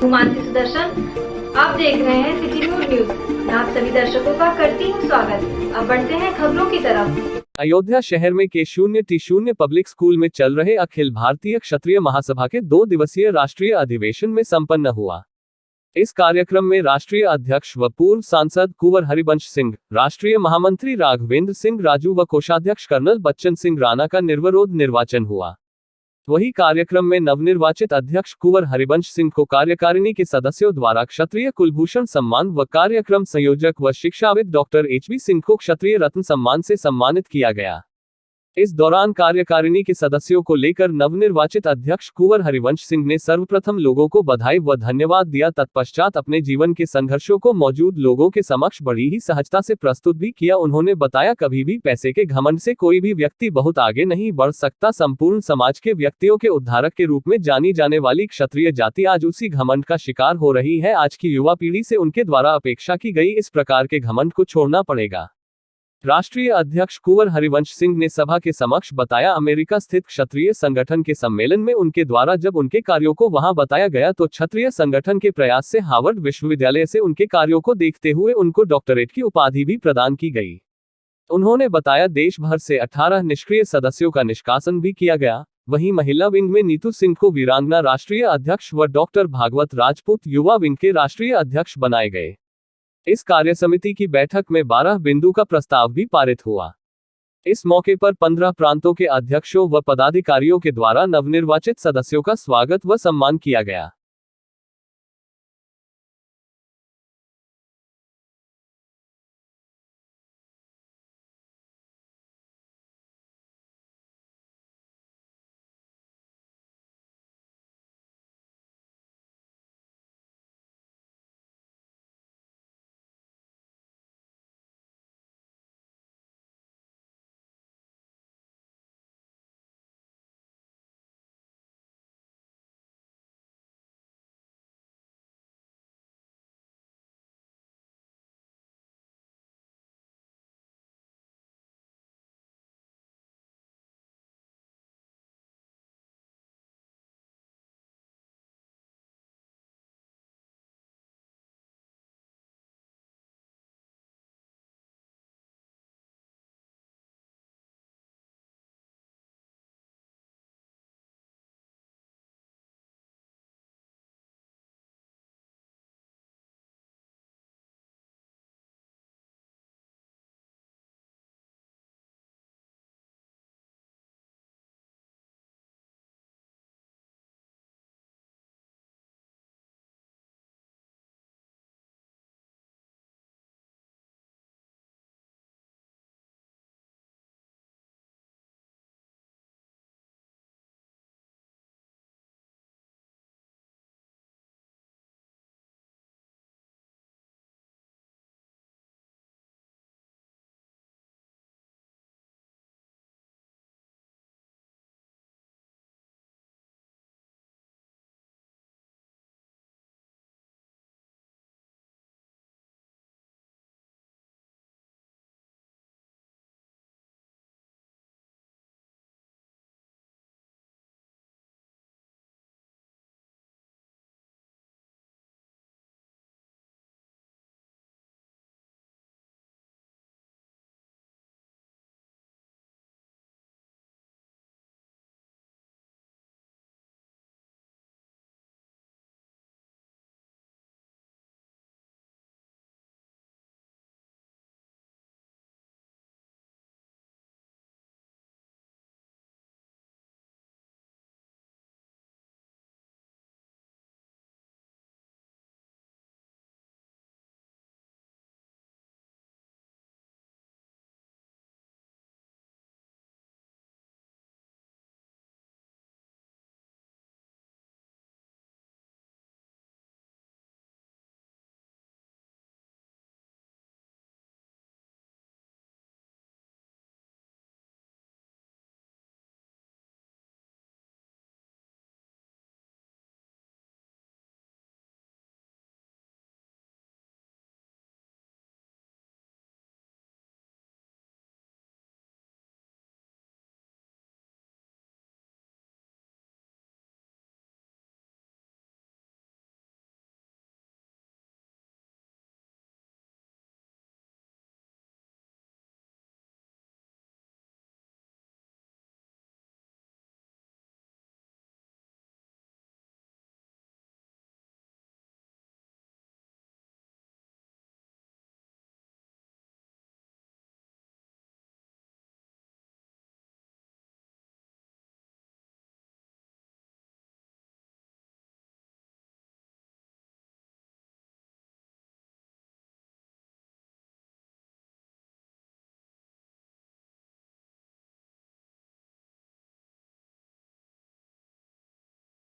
हूं मानसी सुदर्शन। आप देख रहे हैं सिटी मूड न्यूज। मैं आप सभी दर्शकों का करती हूं स्वागत। अब बढ़ते हैं खबरों की तरफ। अयोध्या शहर में K0T0 पब्लिक स्कूल में चल रहे अखिल भारतीय क्षत्रिय महासभा के 2 दिवसीय राष्ट्रीय अधिवेशन में संपन्न हुआ। इस कार्यक्रम में राष्ट्रीय अध्यक्ष व पूर्व सांसद कुंवर हरिवंश सिंह, राष्ट्रीय महामंत्री राघवेंद्र सिंह राजू व कोषाध्यक्ष कर्नल बच्चन सिंह राणा का निर्विरोध निर्वाचन हुआ। वही कार्यक्रम में नवनिर्वाचित अध्यक्ष कुंवर हरिवंश सिंह को कार्यकारिणी के सदस्यों द्वारा क्षत्रिय कुलभूषण सम्मान व कार्यक्रम संयोजक व शिक्षाविद डॉक्टर HB सिंह को क्षत्रिय रत्न सम्मान से सम्मानित किया गया। इस दौरान कार्यकारिणी के सदस्यों को लेकर नवनिर्वाचित अध्यक्ष कुंवर हरिवंश सिंह ने सर्वप्रथम लोगों को बधाई व धन्यवाद दिया। तत्पश्चात अपने जीवन के संघर्षों को मौजूद लोगों के समक्ष बड़ी ही सहजता से प्रस्तुत भी किया। उन्होंने बताया, कभी भी पैसे के घमंड से कोई भी व्यक्ति बहुत आगे नहीं बढ़ सकता। संपूर्ण समाज के व्यक्तियों के उद्धारक के रूप में जानी जाने वाली क्षत्रिय जाति आज उसी घमंड का शिकार हो रही है। आज की युवा पीढ़ी से उनके द्वारा अपेक्षा की गई इस प्रकार के घमंड को छोड़ना पड़ेगा। राष्ट्रीय अध्यक्ष कुंवर हरिवंश सिंह ने सभा के समक्ष बताया, अमेरिका स्थित क्षत्रिय संगठन के सम्मेलन में उनके द्वारा जब उनके कार्यों को वहां बताया गया तो क्षत्रिय संगठन के प्रयास से हार्वर्ड विश्वविद्यालय से उनके कार्यों को देखते हुए उनको डॉक्टरेट की उपाधि भी प्रदान की गई। उन्होंने बताया, देश भर से 18 निष्क्रिय सदस्यों का निष्कासन भी किया गया। वहीं महिला विंग में नीतू सिंह को वीरांगना राष्ट्रीय अध्यक्ष व डॉक्टर भागवत राजपूत युवा विंग के राष्ट्रीय अध्यक्ष बनाए गए। इस कार्यसमिति की बैठक में 12 बिंदु का प्रस्ताव भी पारित हुआ। इस मौके पर 15 प्रांतों के अध्यक्षों व पदाधिकारियों के द्वारा नवनिर्वाचित सदस्यों का स्वागत व सम्मान किया गया।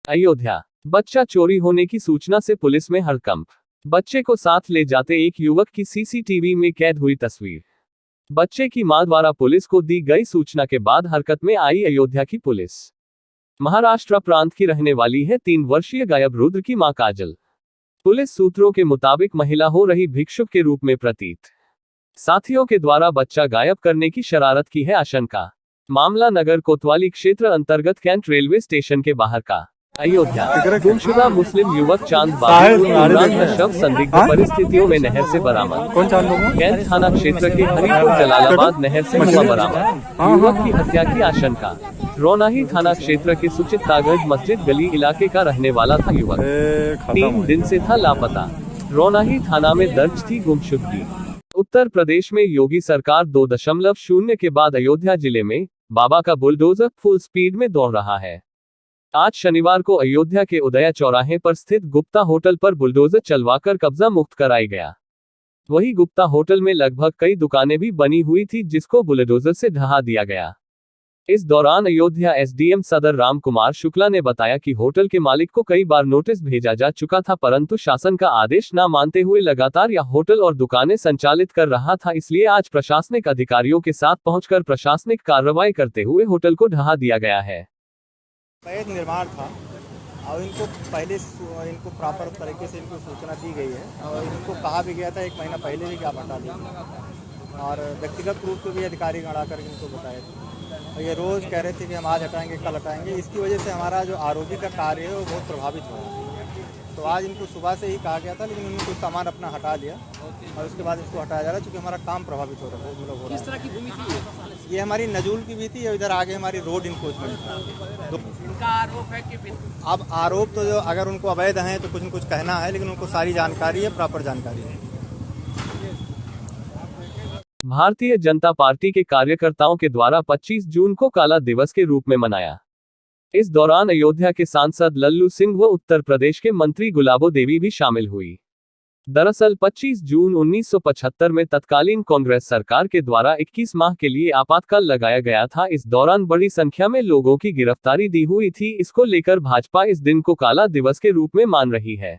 अयोध्या, बच्चा चोरी होने की सूचना से पुलिस में हड़कंप। बच्चे को साथ ले जाते एक युवक की सीसीटीवी में कैद हुई तस्वीर। बच्चे की मां द्वारा पुलिस को दी गई सूचना के बाद हरकत में आई अयोध्या की पुलिस। महाराष्ट्र प्रांत की रहने वाली है 3 वर्षीय गायब रुद्र की मां काजल। पुलिस सूत्रों के मुताबिक महिला हो रही भिक्षुक के रूप में प्रतीत। साथियों के द्वारा बच्चा गायब करने की शरारत की है आशंका। मामला नगर कोतवाली क्षेत्र अंतर्गत कैंट रेलवे स्टेशन के बाहर का। अयोध्या, गुमशुदा मुस्लिम युवक चांद बाबू इमरान का शव संदिग्ध परिस्थितियों में नहर से बरामद। कैंट थाना क्षेत्र के हरिपुर जलालाबाद नहर से हुआ बरामद। युवक की हत्या की आशंका। रोनाही थाना क्षेत्र के सुचितागंज मस्जिद गली इलाके का रहने वाला था युवक। 3 दिन से था लापता। रोनाही थाना में दर्ज थी गुमशुदगी। उत्तर प्रदेश में योगी सरकार 2.0 के बाद अयोध्या जिले में बाबा का बुलडोजर फुल स्पीड में दौड़ रहा है। आज शनिवार को अयोध्या के उदया चौराहे पर स्थित गुप्ता होटल पर बुलडोजर चलवाकर कब्जा मुक्त कराया गया। वही गुप्ता होटल में लगभग कई दुकानें भी बनी हुई थी जिसको बुलडोजर से ढहा दिया गया। इस दौरान अयोध्या एसडीएम सदर राम कुमार शुक्ला ने बताया कि होटल के मालिक को कई बार नोटिस भेजा जा चुका था, परंतु शासन का आदेश न मानते हुए लगातार यह होटल और दुकानें संचालित कर रहा था। इसलिए आज प्रशासनिक अधिकारियों के साथ पहुंचकर प्रशासनिक कार्रवाई करते हुए होटल को ढहा दिया गया है। अवैध निर्माण था और इनको पहले इनको प्रॉपर तरीके से इनको सूचना दी गई है और इनको कहा भी गया था 1 महीना पहले भी कि आप हटा लीजिए और व्यक्तिगत रूप से भी अधिकारी गणा कर इनको बताए थे और ये रोज़ कह रहे थे कि हम आज हटाएंगे कल हटाएंगे। इसकी वजह से हमारा जो आरोपी का कार्य है वो बहुत प्रभावित हो रहा है। तो आज इनको सुबह से ही कहा गया था लेकिन उन्होंने कुछ सामान अपना हटा लिया और उसके बाद इसको हटाया जा रहा है क्योंकि हमारा काम प्रभावित हो रहा है। किस तरह की भूमि थी ये हमारी नजूल की भी थी और इधर आगे हमारी रोड इन्फोर्समेंट था। तो इनका आरोप है कि अब आरोप तो जो अगर उनको अवैध हैं तो कुछ न कुछ कहना है लेकिन उनको सारी जानकारी है, प्रॉपर जानकारी है। भारतीय जनता पार्टी के कार्यकर्ताओं के द्वारा 25 जून को काला दिवस के रूप में मनाया। इस दौरान अयोध्या के सांसद लल्लू सिंह व उत्तर प्रदेश के मंत्री गुलाबो देवी भी शामिल हुई। दरअसल 25 जून 1975 में तत्कालीन कांग्रेस सरकार के द्वारा 21 माह के लिए आपातकाल लगाया गया था। इस दौरान बड़ी संख्या में लोगों की गिरफ्तारी दी हुई थी। इसको लेकर भाजपा इस दिन को काला दिवस के रूप में मान रही है।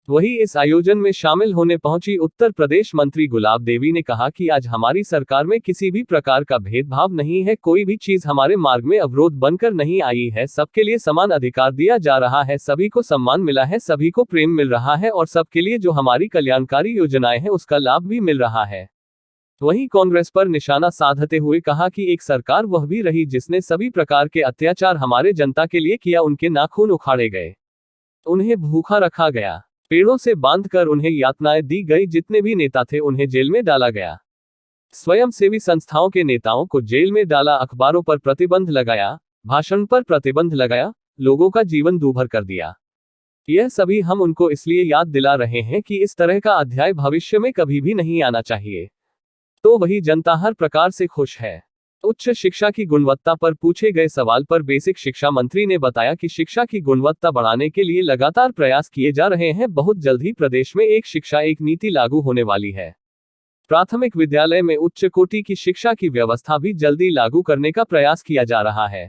वही इस आयोजन में शामिल होने पहुंची उत्तर प्रदेश मंत्री गुलाब देवी ने कहा कि आज हमारी सरकार में किसी भी प्रकार का भेदभाव नहीं है, कोई भी चीज हमारे मार्ग में अवरोध बनकर नहीं आई है। सबके लिए समान अधिकार दिया जा रहा है, सभी को सम्मान मिला है, सभी को प्रेम मिल रहा है और सबके लिए जो हमारी कल्याणकारी योजनाएं हैं उसका लाभ भी मिल रहा है। वहीं कांग्रेस पर निशाना साधते हुए कहा कि एक सरकार वह भी रही जिसने सभी प्रकार के अत्याचार हमारे जनता के लिए किया, उनके नाखून उखाड़े गए, उन्हें भूखा रखा गया, पेड़ों से बांधकर उन्हें यातनाएं दी गई, जितने भी नेता थे उन्हें जेल में डाला गया, स्वयंसेवी संस्थाओं के नेताओं को जेल में डाला, अखबारों पर प्रतिबंध लगाया, भाषण पर प्रतिबंध लगाया, लोगों का जीवन दूभर कर दिया। यह सभी हम उनको इसलिए याद दिला रहे हैं कि इस तरह का अध्याय भविष्य में कभी भी नहीं आना चाहिए। तो वही जनता हर प्रकार से खुश है। उच्च शिक्षा की गुणवत्ता पर पूछे गए सवाल पर बेसिक शिक्षा मंत्री ने बताया कि शिक्षा की गुणवत्ता बढ़ाने के लिए लगातार प्रयास किए जा रहे हैं। बहुत जल्द ही प्रदेश में एक शिक्षा एक नीति लागू होने वाली है। प्राथमिक विद्यालय में उच्च कोटि की शिक्षा की व्यवस्था भी जल्दी लागू करने का प्रयास किया जा रहा है।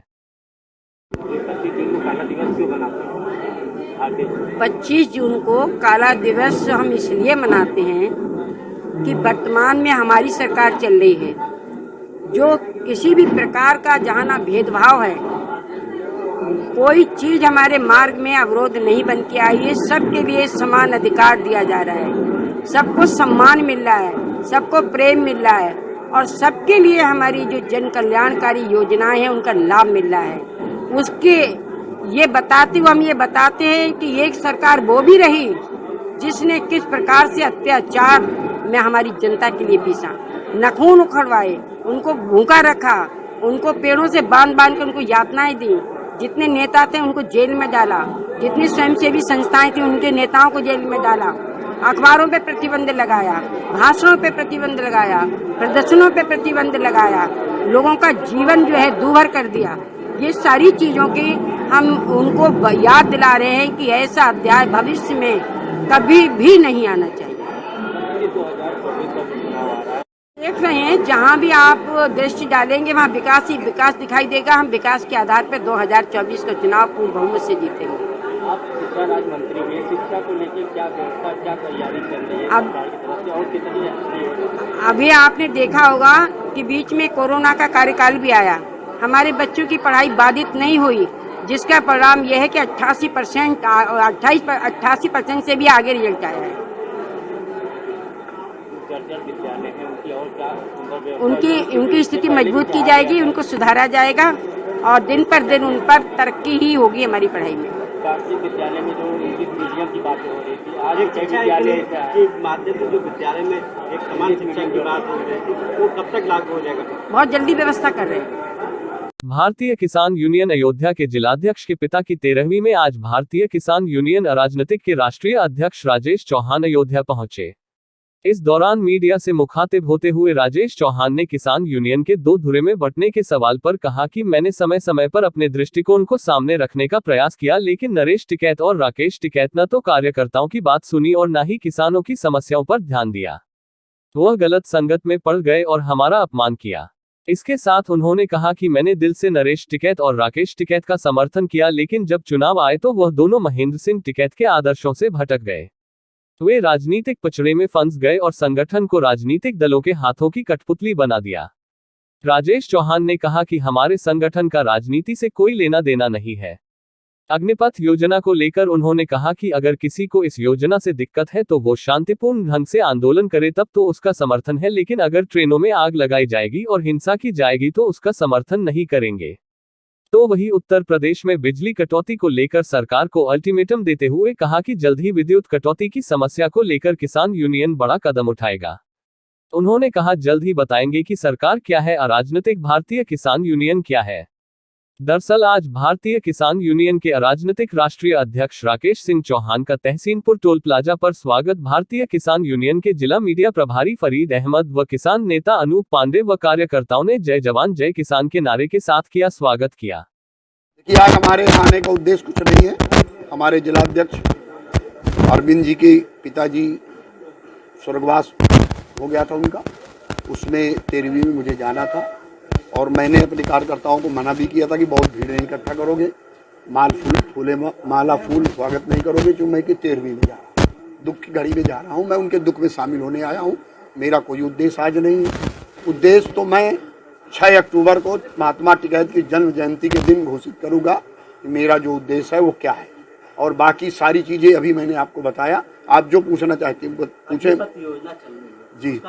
25 जून को काला दिवस हम इसलिए मनाते हैं कि वर्तमान में हमारी सरकार चल रही है, जो किसी भी प्रकार का जहाँ ना भेदभाव है, कोई चीज हमारे मार्ग में अवरोध नहीं बन के आई है। सबके लिए समान अधिकार दिया जा रहा है, सबको सम्मान मिल रहा है, सबको प्रेम मिल रहा है और सबके लिए हमारी जो जन कल्याणकारी योजनाएं हैं उनका लाभ मिल रहा है। उसके ये बताते हुए हम ये बताते हैं कि एक सरकार वो भी रही जिसने किस प्रकार से अत्याचार में हमारी जनता के लिए पीसा, नाखून उखड़वाए, उनको भूखा रखा, उनको पेड़ों से बांध बांध कर उनको यातनाएं दी, जितने नेता थे उनको जेल में डाला, जितनी स्वयंसेवी संस्थाएं थी उनके नेताओं को जेल में डाला, अखबारों पे प्रतिबंध लगाया, भाषणों पे प्रतिबंध लगाया, प्रदर्शनों पे प्रतिबंध लगाया, लोगों का जीवन जो है दूभर कर दिया। ये सारी चीजों की हम उनको याद दिला रहे हैं कि ऐसा अध्याय भविष्य में कभी भी नहीं आना चाहिए। देख रहे हैं जहां भी आप दृष्टि डालेंगे वहां विकास ही विकास दिखाई देगा। हम विकास के आधार पर 2024 का चुनाव पूर्ण बहुमत से जीतेंगे। आप शिक्षा राज्य मंत्री हैं, शिक्षा को लेकर क्या व्यवस्था, क्या तैयारी चल रही है सरकार की तरफ से और कितनी अच्छी होगी? अभी आपने देखा होगा कि बीच में कोरोना का कार्यकाल भी आया, हमारे बच्चों की पढ़ाई बाधित नहीं हुई, जिसका परिणाम यह है कि 88% से भी आगे रिजल्ट आया है। जर्जर विद्यालय है, उनकी और क्या सुंदर व्यवस्था, उनकी स्थिति मजबूत की जाएगी, उनको सुधारा जाएगा और दिन पर दिन उन पर तरक्की ही होगी हमारी पढ़ाई में। राष्ट्रीय विद्यालय में जो इंग्लिश मीडियम की बात हो रही थी, आज एक विद्यालय के माध्यम से जो विद्यालय में एक समान शिक्षा की बात हो रही थी, वो कब तक लागू हो जाएगा? बहुत जल्दी व्यवस्था कर रहे हैं। भारतीय किसान यूनियन अयोध्या के जिलाध्यक्ष के पिता की 13वीं में आज भारतीय किसान यूनियन अराजनीतिक के राष्ट्रीय अध्यक्ष राजेश चौहान अयोध्या पहुंचे। इस दौरान मीडिया से मुखातिब होते हुए राजेश चौहान ने किसान यूनियन के दो धुरे में बंटने के सवाल पर कहा कि मैंने समय समय पर अपने दृष्टिकोण को सामने रखने का प्रयास किया, लेकिन नरेश टिकैत और राकेश टिकैत न तो कार्यकर्ताओं की बात सुनी और न ही किसानों की समस्याओं पर ध्यान दिया। वह गलत संगत में पड़ गए और हमारा अपमान किया। इसके साथ उन्होंने कहा कि मैंने दिल से नरेश टिकैत और राकेश टिकैत का समर्थन किया, लेकिन जब चुनाव आए तो वह दोनों महेंद्र सिंह टिकैत के आदर्शों से भटक गए। वे राजनीतिक पचड़े में फंस गए और संगठन को राजनीतिक दलों के हाथों की कठपुतली बना दिया। राजेश चौहान ने कहा कि हमारे संगठन का राजनीति से कोई लेना देना नहीं है। अग्निपथ योजना को लेकर उन्होंने कहा कि अगर किसी को इस योजना से दिक्कत है तो वो शांतिपूर्ण ढंग से आंदोलन करे, तब तो उसका समर्थन है, लेकिन अगर ट्रेनों में आग लगाई जाएगी और हिंसा की जाएगी तो उसका समर्थन नहीं करेंगे। तो वही उत्तर प्रदेश में बिजली कटौती को लेकर सरकार को अल्टीमेटम देते हुए कहा कि जल्द ही विद्युत कटौती की समस्या को लेकर किसान यूनियन बड़ा कदम उठाएगा। उन्होंने कहा जल्द ही बताएंगे कि सरकार क्या है, अराजनीतिक भारतीय किसान यूनियन क्या है। दरअसल आज भारतीय किसान यूनियन के अराजनीतिक राष्ट्रीय अध्यक्ष राकेश सिंह चौहान का तहसीनपुर टोल प्लाजा पर स्वागत भारतीय किसान यूनियन के जिला मीडिया प्रभारी फरीद अहमद व किसान नेता अनूप पांडे व कार्यकर्ताओं ने जय जवान जय किसान के नारे के साथ किया स्वागत किया। देखिए, आज हमारे आने का उद्देश्य कुछ नहीं है। हमारे जिलाध्यक्ष अरविंद जी के पिताजी स्वर्गवास हो गया था उनका, उसमें 13वीं में मुझे जाना था और मैंने अपने कार्यकर्ताओं को मना भी किया था कि बहुत भीड़ नहीं इकट्ठा करोगे, माला फूल स्वागत नहीं करोगे, क्योंकि मैं कि 13वीं में जा रहा हूँ, दुख की घड़ी में जा रहा हूँ, मैं उनके दुख में शामिल होने आया हूँ। मेरा कोई उद्देश्य आज नहीं है। उद्देश्य तो मैं 6 अक्टूबर को महात्मा टिकैत की जन्म जयंती के दिन घोषित करूँगा कि मेरा जो उद्देश्य है वो क्या है, और बाकी सारी चीज़ें अभी मैंने आपको बताया। आप जो पूछना चाहते हैं पूछें जी।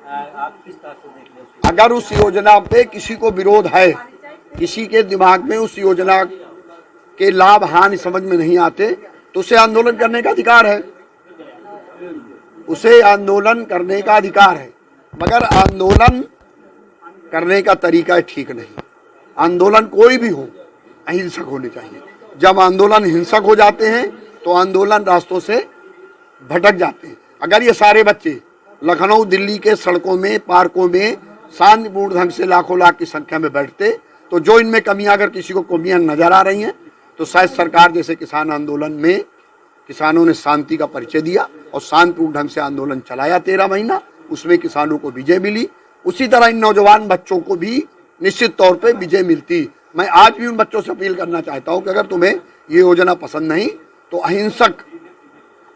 आप किस तरह से देख रहे हैं? अगर उस योजना पे किसी को विरोध है, किसी के दिमाग में उस योजना के लाभ हानि समझ में नहीं आते, तो उसे आंदोलन करने का अधिकार है, उसे आंदोलन करने का अधिकार है, मगर आंदोलन करने का तरीका ठीक नहीं। आंदोलन कोई भी हो अहिंसक होने चाहिए। जब आंदोलन हिंसक हो जाते हैं तो आंदोलन रास्तों से भटक जाते हैं। अगर ये सारे बच्चे लखनऊ दिल्ली के सड़कों में पार्कों में शांतिपूर्ण ढंग से लाखों लाख की संख्या में बैठते, तो जो इनमें कमियां अगर किसी को कमियां नजर आ रही हैं, तो शायद सरकार जैसे किसान आंदोलन में किसानों ने शांति का परिचय दिया और शांतिपूर्ण ढंग से आंदोलन चलाया 13 महीना, उसमें किसानों को विजय मिली। उसी तरह इन नौजवान बच्चों को भी निश्चित तौर पर विजय मिलती। मैं आज भी उन बच्चों से अपील करना चाहता हूँ कि अगर तुम्हें ये योजना पसंद नहीं तो अहिंसक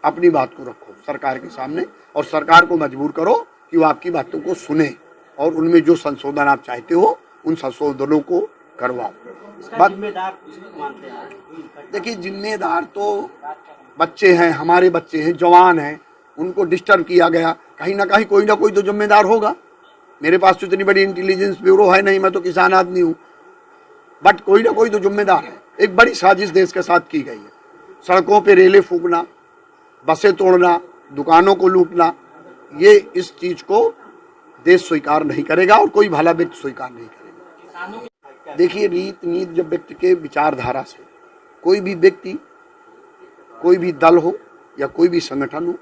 अपनी बात को रखो सरकार के सामने और सरकार को मजबूर करो कि वो आपकी बातों को सुने और उनमें जो संशोधन आप चाहते हो उन संशोधनों को करवाओ। देखिए, जिम्मेदार तो बच्चे हैं, हमारे बच्चे हैं, जवान हैं, उनको डिस्टर्ब किया गया, कहीं ना कहीं कोई ना कोई तो जिम्मेदार होगा। मेरे पास तो इतनी बड़ी इंटेलिजेंस ब्यूरो है नहीं, मैं तो किसान आदमी हूँ, बट कोई ना कोई तो जिम्मेदार है। एक बड़ी साजिश देश के साथ की गई है, सड़कों पे रेले फूकना, बसें तोड़ना, दुकानों को लूटना, ये इस चीज को देश स्वीकार नहीं करेगा और कोई भला व्यक्ति स्वीकार नहीं करेगा। देखिए, रीत नीत जब व्यक्ति के विचारधारा से कोई भी व्यक्ति, कोई भी दल हो या कोई भी संगठन हो,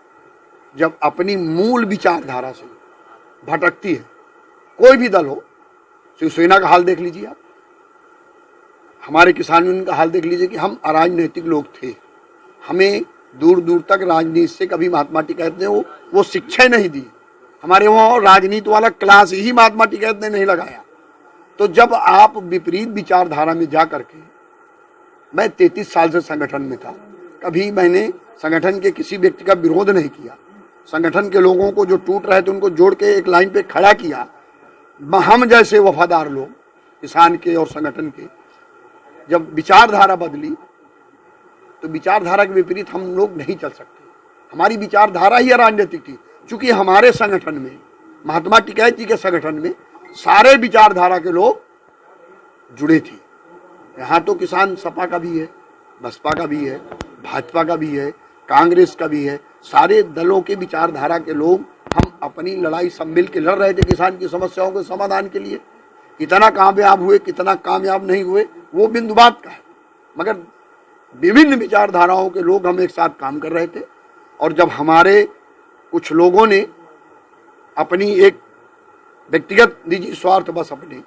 जब अपनी मूल विचारधारा से भटकती है, कोई भी दल हो, शिवसेना का हाल देख लीजिए आप, हमारे किसान यूनियन का हाल देख लीजिए कि हम अराजनैतिक लोग थे, हमें दूर दूर तक राजनीति से कभी महात्मा टिकैत ने वो शिक्षा नहीं दी। हमारे वहाँ राजनीति वाला क्लास ही महात्मा टिकैत ने नहीं लगाया। तो जब आप विपरीत विचारधारा में जा करके मैं 33 साल से संगठन में था, कभी मैंने संगठन के किसी व्यक्ति का विरोध नहीं किया। संगठन के लोगों को जो टूट रहे थे उनको जोड़ के एक लाइन पे खड़ा किया। हम जैसे वफादार लोग किसान के और संगठन के, जब विचारधारा बदली तो विचारधारा के विपरीत हम लोग नहीं चल सकते। हमारी विचारधारा ही राजनीतिक थी, क्योंकि हमारे संगठन में, महात्मा टिकैत जी के संगठन में सारे विचारधारा के लोग जुड़े थे। यहाँ तो किसान सपा का भी है, बसपा का भी है, भाजपा का भी है, कांग्रेस का भी है, सारे दलों के विचारधारा के लोग हम अपनी लड़ाई सब मिल के लड़ रहे थे किसान की समस्याओं के समाधान के लिए। कितना कामयाब हुए कितना कामयाब नहीं हुए वो बिंदु बात का है, मगर विभिन्न विचारधाराओं के लोग हम एक साथ काम कर रहे थे। और जब हमारे कुछ लोगों ने अपनी एक व्यक्तिगत निजी स्वार्थ बस अपने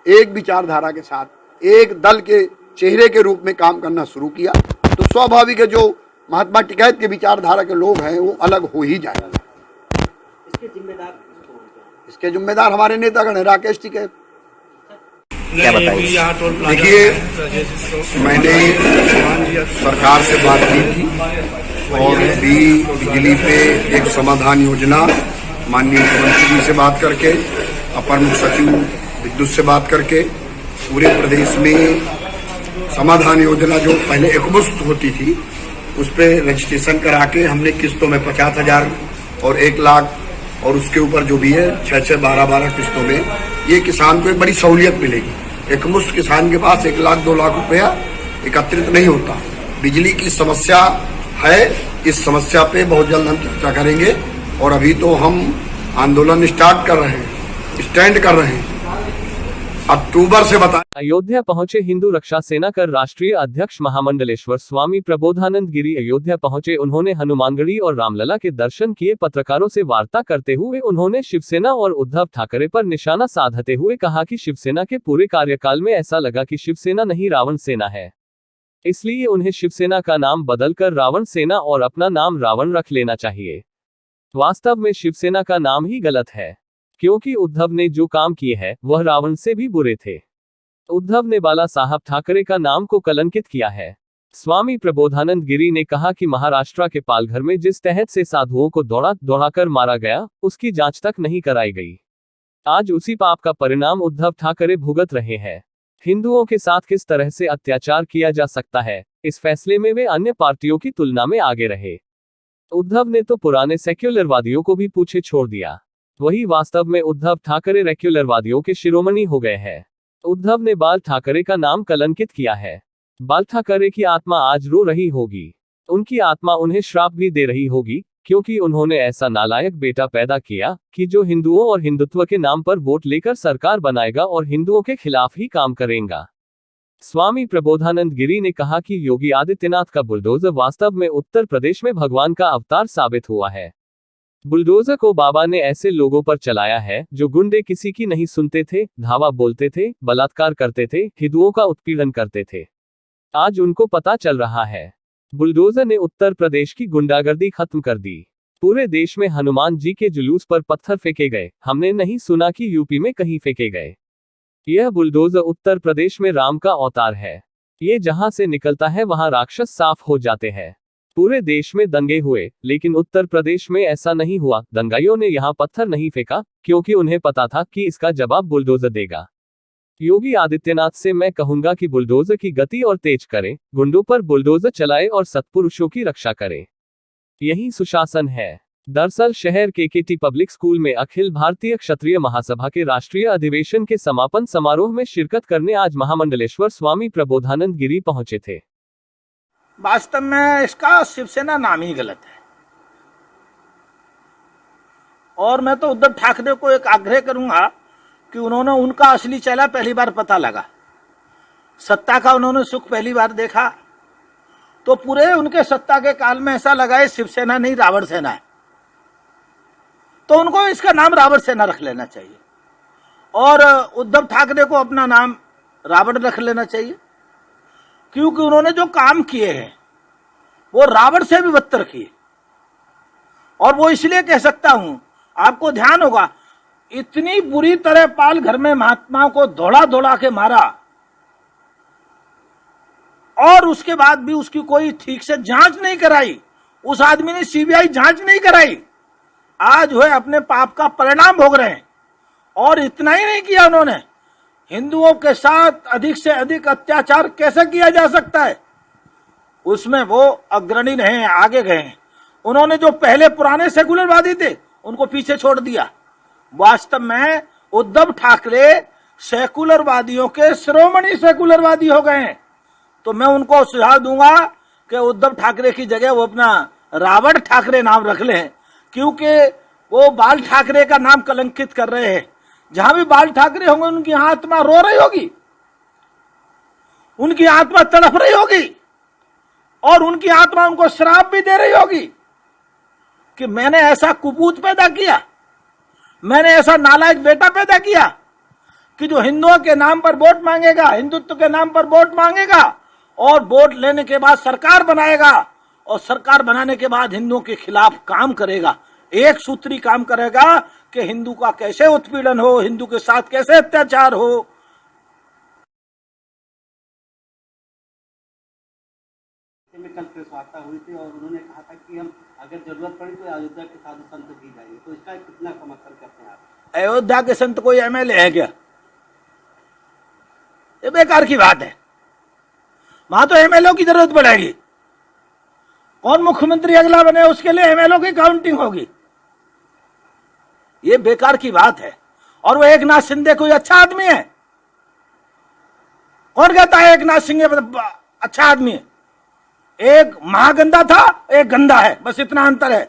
एक विचारधारा के साथ एक दल के चेहरे के रूप में काम करना शुरू किया, तो स्वाभाविक है जो महात्मा टिकैत के विचारधारा के लोग हैं वो अलग हो ही जाएंगे। इसके जिम्मेदार हमारे नेतागण हैं, राकेश टिकैत। क्या बताइए? देखिए, मैंने सरकार से बात की थी और भी बिजली पे एक समाधान योजना माननीय मुख्यमंत्री जी से बात करके, अपर मुख्य सचिव विद्युत से बात करके पूरे प्रदेश में समाधान योजना जो पहले एकमुश्त होती थी उस पर रजिस्ट्रेशन करा के हमने किस्तों में 50,000 और 1 लाख और उसके ऊपर जो भी है 6-6, 12-12 किस्तों में ये किसान को एक बड़ी सहूलियत मिलेगी। एकमुश्त किसान के पास 1 लाख 2 लाख रुपया एकत्रित नहीं होता। बिजली की समस्या है, इस समस्या पे बहुत जल्द हम चर्चा करेंगे और अभी तो हम आंदोलन स्टार्ट कर रहे हैं, स्टैंड कर रहे हैं। अक्टूबर से बता। अयोध्या पहुंचे हिंदू रक्षा सेना कर राष्ट्रीय अध्यक्ष महामंडलेश्वर स्वामी प्रबोधानंद गिरी अयोध्या पहुंचे। उन्होंने हनुमानगढ़ी और रामलला के दर्शन किए। पत्रकारों से वार्ता करते हुए उन्होंने शिवसेना और उद्धव ठाकरे पर निशाना साधते हुए कहा कि शिवसेना के पूरे कार्यकाल में ऐसा लगा कि शिवसेना नहीं रावण सेना है, इसलिए उन्हें शिवसेना का नाम बदलकर रावण सेना और अपना नाम रावण रख लेना चाहिए। वास्तव में शिवसेना का नाम ही गलत है, क्योंकि उद्धव ने जो काम किए हैं वह रावण से भी बुरे थे। उद्धव ने बाला साहब ठाकरे का नाम को कलंकित किया है। स्वामी प्रबोधानंद गिरी ने कहा कि महाराष्ट्र के पालघर में जिस तहत से साधुओं को दौड़ाकर मारा गया उसकी जांच तक नहीं कराई गई। आज उसी पाप का परिणाम उद्धव ठाकरे भुगत रहे हैं। हिंदुओं के साथ किस तरह से अत्याचार किया जा सकता है, इस फैसले में वे अन्य पार्टियों की तुलना में आगे रहे। उद्धव ने तो पुराने सेक्युलरवादियों को भी पीछे छोड़ दिया, वही वास्तव में उद्धव ठाकरे रेक्युलरवादियों के शिरोमणि हो गए हैं। उद्धव ने बाल ठाकरे का नाम कलंकित किया है। बाल ठाकरे की आत्मा आज रो रही होगी, उनकी आत्मा उन्हें श्राप भी दे रही होगी, क्योंकि उन्होंने ऐसा नालायक बेटा पैदा किया कि जो हिंदुओं और हिंदुत्व के नाम पर वोट लेकर सरकार बनाएगा और हिंदुओं के खिलाफ ही काम करेगा। स्वामी प्रबोधानंद गिरी ने कहा कि योगी आदित्यनाथ का बुलडोजर वास्तव में उत्तर प्रदेश में भगवान का अवतार साबित हुआ है। बुलडोजर को बाबा ने ऐसे लोगों पर चलाया है जो गुंडे किसी की नहीं सुनते थे, धावा बोलते थे, बलात्कार करते थे, हिंदुओं का उत्पीड़न करते थे। आज उनको पता चल रहा है। बुलडोजर ने उत्तर प्रदेश की गुंडागर्दी खत्म कर दी। पूरे देश में हनुमान जी के जुलूस पर पत्थर फेंके गए, हमने नहीं सुना कि यूपी में कहीं फेंके गए। यह बुलडोजर उत्तर प्रदेश में राम का अवतार है। ये जहां से निकलता है वहां राक्षस साफ हो जाते हैं। पूरे देश में दंगे हुए, लेकिन उत्तर प्रदेश में ऐसा नहीं हुआ। दंगाइयों ने यहां पत्थर नहीं फेंका, क्योंकि उन्हें पता था कि इसका जवाब बुलडोजर देगा। योगी आदित्यनाथ से मैं कहूंगा कि बुलडोजर की गति और तेज करें, गुंडों पर बुलडोजर चलाए और सत्पुरुषों की रक्षा करें। यही सुशासन है। दरअसल शहर के केटी पब्लिक स्कूल में अखिल भारतीय क्षत्रिय महासभा के राष्ट्रीय अधिवेशन के समापन समारोह में शिरकत करने आज महामंडलेश्वर स्वामी प्रबोधानंद गिरी पहुंचे थे। वास्तव में इसका शिवसेना नाम ही गलत है और मैं तो उद्धव ठाकरे को एक आग्रह करूंगा कि उन्होंने उनका असली चेहरा पहली बार पता लगा। सत्ता का उन्होंने सुख पहली बार देखा तो पूरे उनके सत्ता के काल में ऐसा लगा है शिवसेना नहीं रावण सेना है, तो उनको इसका नाम रावण सेना रख लेना चाहिए और उद्धव ठाकरे को अपना नाम रावण रख लेना चाहिए, क्योंकि उन्होंने जो काम किए हैं वो रावण से भी बदतर किए। और वो इसलिए कह सकता हूं, आपको ध्यान होगा इतनी बुरी तरह पाल घर में महात्माओं को दौड़ा दौड़ा के मारा और उसके बाद भी उसकी कोई ठीक से जांच नहीं कराई। उस आदमी ने सीबीआई जांच नहीं कराई। आज वह अपने पाप का परिणाम भोग रहे हैं। और इतना ही नहीं किया उन्होंने, हिंदुओं के साथ अधिक से अधिक अत्याचार कैसे किया जा सकता है, उसमें वो अग्रणी रहे हैं, आगे गए हैं। उन्होंने जो पहले पुराने सेकुलरवादी थे उनको पीछे छोड़ दिया। वास्तव में उद्धव ठाकरे सेकुलरवादियों के शिरोमणि सेकुलरवादी हो गए हैं। तो मैं उनको सुझाव दूंगा कि उद्धव ठाकरे की जगह वो अपना रावण ठाकरे नाम रख लें, क्योंकि वो बाल ठाकरे का नाम कलंकित कर रहे हैं। जहां भी बाल ठाकरे होंगे उनकी आत्मा रो रही होगी, उनकी आत्मा तड़प रही होगी और उनकी आत्मा उनको श्राप भी दे रही होगी कि मैंने ऐसा कुपूत पैदा किया, मैंने ऐसा नालायक बेटा पैदा किया कि जो हिंदुओं के नाम पर वोट मांगेगा, हिंदुत्व के नाम पर वोट मांगेगा और वोट लेने के बाद सरकार बनाएगा और सरकार बनाने के बाद हिंदुओं के खिलाफ काम करेगा, एक सूत्री काम करेगा कि हिंदू का कैसे उत्पीड़न हो, हिंदू के साथ कैसे अत्याचार हो। में कल प्रेस वार्ता हुई थी और उन्होंने कहा था कि हम अगर जरूरत पड़ी तो अयोध्या के साधु संत भी जाएंगे, तो इसका कितना समर्थन करते हैं आप? अयोध्या के संत कोई एमएलए है क्या? ये बेकार की बात है। वहां तो एमएलए की जरूरत पड़ेगी। कौन मुख्यमंत्री अगला बने उसके लिए एमएलए की काउंटिंग होगी। ये बेकार की बात है। और वो एक नाथ शिंदे कोई अच्छा आदमी है? कौन कहता है एक नाथ शिंदे अच्छा आदमी है? एक महागंदा था, एक गंदा है, बस इतना अंतर है।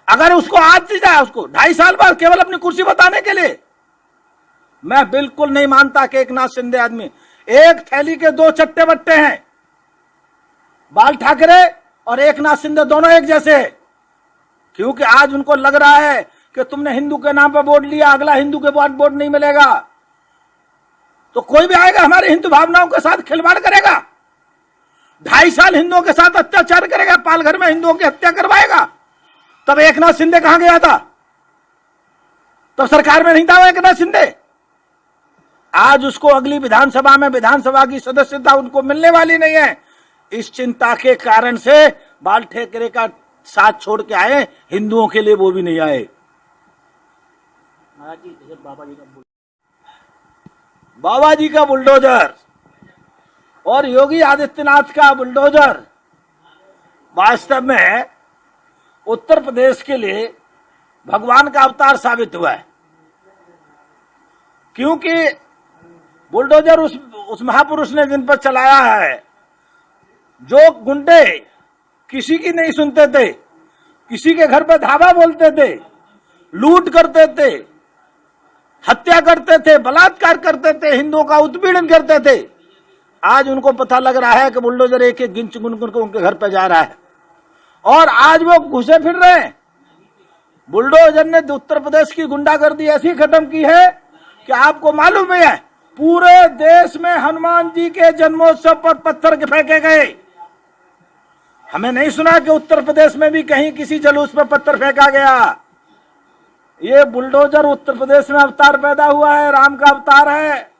अगर उसको आज दी जाए, उसको 2.5 साल बाद केवल अपनी कुर्सी बताने के लिए, मैं बिल्कुल नहीं मानता कि एक नाथ शिंदे आदमी। एक थैली के 2 चट्टे बट्टे हैं, बाल ठाकरे और एक नाथ शिंदे दोनों एक जैसे हैं। क्योंकि आज उनको लग रहा है कि तुमने हिंदू के नाम पर वोट लिया, अगला हिंदू के बाद वोट नहीं मिलेगा तो कोई भी आएगा हमारे हिंदू भावनाओं के साथ खिलवाड़ करेगा, 2.5 साल हिंदुओं के साथ अत्याचार करेगा, पालघर में हिंदुओं की हत्या करवाएगा। तब एक नाथ शिंदे कहां गया था? तब सरकार में नहीं था वो एक नाथ शिंदे। आज उसको अगली विधानसभा में विधानसभा की सदस्यता उनको मिलने वाली नहीं है। इस चिंता के कारण से बाल ठाकरे का साथ छोड़ के आए, हिंदुओं के लिए वो भी नहीं आए। बाबा जी का बुलडोजर और योगी आदित्यनाथ का बुलडोजर वास्तव में उत्तर प्रदेश के लिए भगवान का अवतार साबित हुआ है। क्योंकि बुलडोजर उस महापुरुष ने जिन पर चलाया है, जो गुंडे किसी की नहीं सुनते थे, किसी के घर पर धावा बोलते थे, लूट करते थे, हत्या करते थे, बलात्कार करते थे, हिंदुओं का उत्पीड़न करते थे, आज उनको पता लग रहा है कि बुलडोजर एक एक गिनच गुनगुन को उनके घर पे जा रहा है और आज वो घुसे फिर रहे हैं। बुलडोजर ने उत्तर प्रदेश की गुंडागर्दी ऐसी खत्म की है कि आपको मालूम है पूरे देश में हनुमान जी के जन्मोत्सव पर पत्थर फेंके गए। हमें नहीं सुना कि उत्तर प्रदेश में भी कहीं किसी जुलूस पर पत्थर फेंका गया। ये बुलडोजर उत्तर प्रदेश में अवतार पैदा हुआ है, राम का अवतार है।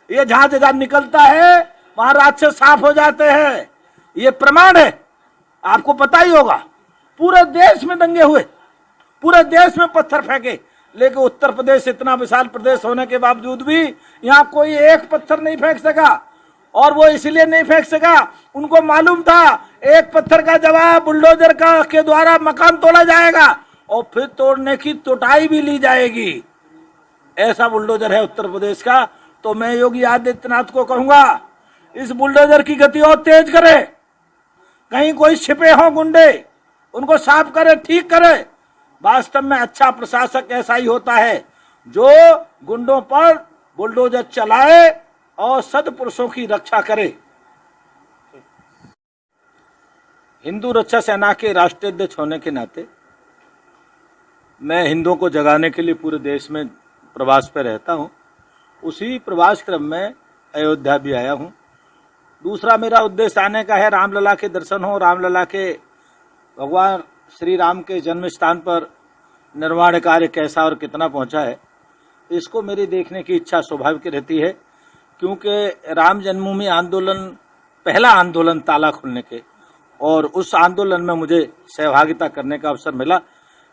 ये जहां निकलता है वहां राक्षस साफ हो जाते हैं, ये प्रमाण है। आपको पता ही होगा पूरे देश में दंगे हुए, पूरे देश में पत्थर फेंके, लेकिन उत्तर प्रदेश इतना विशाल प्रदेश होने के बावजूद भी यहाँ कोई एक पत्थर नहीं फेंक सका। और वो इसलिए नहीं फेंक सका, उनको मालूम था एक पत्थर का जवाब बुलडोजर का के द्वारा मकान तोड़ा जाएगा और फिर तोड़ने की तुटाई भी ली जाएगी। ऐसा बुलडोजर है उत्तर प्रदेश का। तो मैं योगी आदित्यनाथ को कहूंगा इस बुलडोजर की गति और तेज करे, कहीं कोई छिपे हों गुंडे उनको साफ करे, ठीक करे। वास्तव में अच्छा प्रशासक ऐसा ही होता है जो गुंडों पर बुलडोजर चलाए और सदपुरुषों की रक्षा करे। हिंदू रक्षा सेना के राष्ट्रीय अध्यक्ष होने के नाते मैं हिंदुओं को जगाने के लिए पूरे देश में प्रवास पे रहता हूं। उसी प्रवास क्रम में अयोध्या भी आया हूं। दूसरा मेरा उद्देश्य आने का है रामलला के दर्शन हो, रामलला के भगवान श्री राम के जन्म स्थान पर निर्माण कार्य कैसा और कितना पहुंचा है, इसको मेरी देखने की इच्छा स्वाभाविक रहती है। क्योंकि राम जन्मभूमि आंदोलन पहला आंदोलन ताला खुलने के, और उस आंदोलन में मुझे सहभागिता करने का अवसर मिला।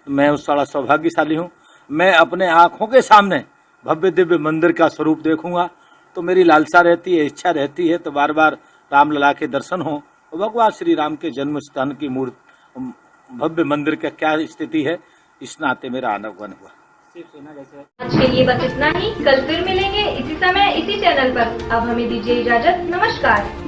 मैं उस बड़ा सौभाग्यशाली हूँ। मैं अपने आँखों के सामने भव्य दिव्य मंदिर का स्वरूप देखूंगा, तो मेरी लालसा रहती है, इच्छा रहती है तो बार बार रामलला के दर्शन हो, और भगवान श्री राम के जन्म स्थान की मूर्ति भव्य मंदिर का क्या स्थिति है, इस नाते मेरा आनागमन हुआ। आज के लिए बस इतना ही। कल फिर मिलेंगे इसी समय इसी चैनल पर। अब हमें दीजिए इजाजत। नमस्कार।